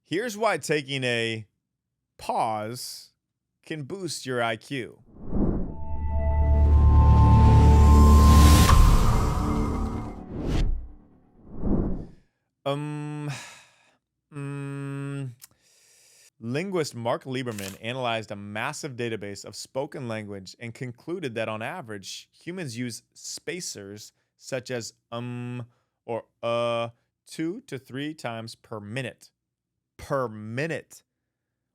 Here's why taking a pause can boost your IQ. Um, mm, Linguist Mark Lieberman analyzed a massive database of spoken language and concluded that on average, humans use spacers such as or 2 to 3 times per minute. Per minute.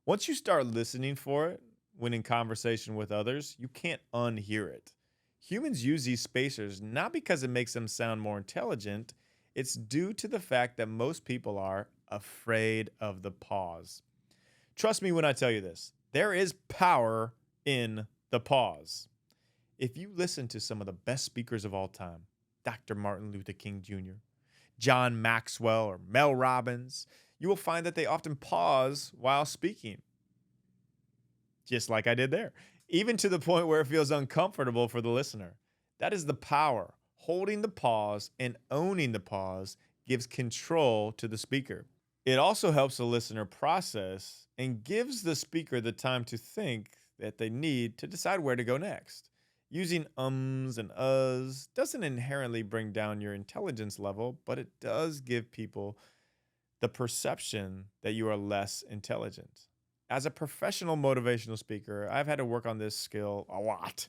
Once you start listening for it when in conversation with others, you can't unhear it. Humans use these spacers not because it makes them sound more intelligent, it's due to the fact that most people are afraid of the pause. Trust me when I tell you this, there is power in the pause. If you listen to some of the best speakers of all time, Dr. Martin Luther King Jr., John Maxwell, or Mel Robbins, you will find that they often pause while speaking. Just like I did there, even to the point where it feels uncomfortable for the listener. That is the power. Holding the pause and owning the pause gives control to the speaker. It also helps the listener process and gives the speaker the time to think that they need to decide where to go next. Using ums and uhs doesn't inherently bring down your intelligence level, but it does give people the perception that you are less intelligent. As a professional motivational speaker, I've had to work on this skill a lot.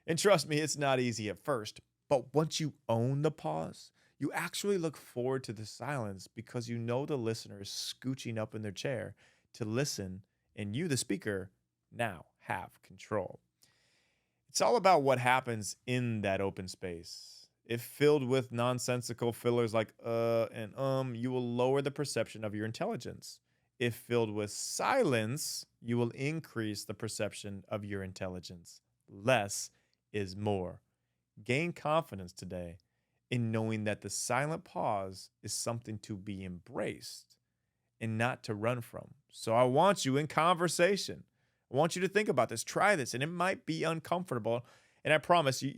And trust me, it's not easy at first. But once you own the pause, you actually look forward to the silence because you know the listener is scooching up in their chair to listen, and you, the speaker, now have control. It's all about what happens in that open space. If filled with nonsensical fillers like and you will lower the perception of your intelligence. If filled with silence, you will increase the perception of your intelligence. Less is more. Gain confidence today in knowing that the silent pause is something to be embraced and not to run from. So I want you in conversation. I want you to think about this. Try this, and it might be uncomfortable. And I promise you,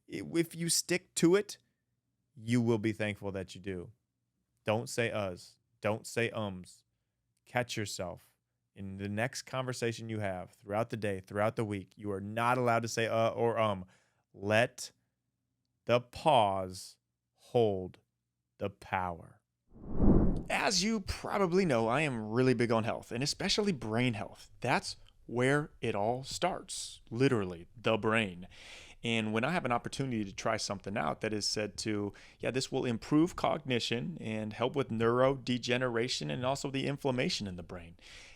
if you stick to it, you will be thankful that you do. Don't say us. Don't say ums. Catch yourself. In the next conversation you have throughout the day, throughout the week, you are not allowed to say or. Let the pause hold the power. As you probably know, I am really big on health, and especially brain health. That's where it all starts, literally, the brain. And when I have an opportunity to try something out that is said to, this will improve cognition and help with neurodegeneration and also the inflammation in the brain,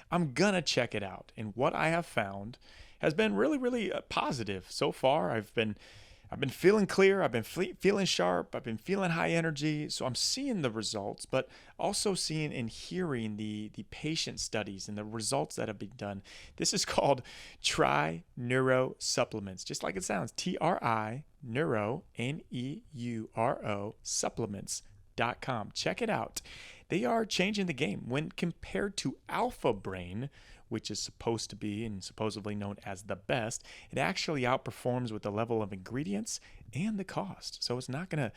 I'm gonna check it out. And what I have found has been really, really positive so far. I've been feeling clear. I've been feeling sharp. I've been feeling high energy. So I'm seeing the results, but also seeing and hearing the patient studies and the results that have been done. This is called Tri Neuro Supplements, just like it sounds. TRI Neuro, NEURO supplements.com. Check it out. They are changing the game when compared to Alpha Brain, which is supposed to be and supposedly known as the best. It actually outperforms with the level of ingredients and the cost. So it's not going to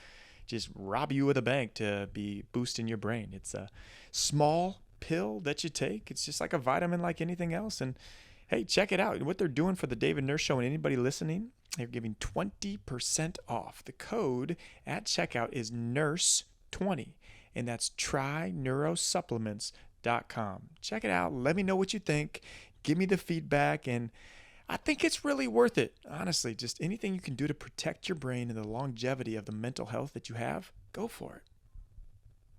just rob you of the bank to be boosting your brain. It's a small pill that you take. It's just like a vitamin like anything else. And hey, check it out. What they're doing for the David Nurse Show and anybody listening, they're giving 20% off. The code at checkout is NURSE20. And that's trineurosupplements.com. Check it out. Let me know what you think. Give me the feedback. And I think it's really worth it. Honestly, just anything you can do to protect your brain and the longevity of the mental health that you have, go for it.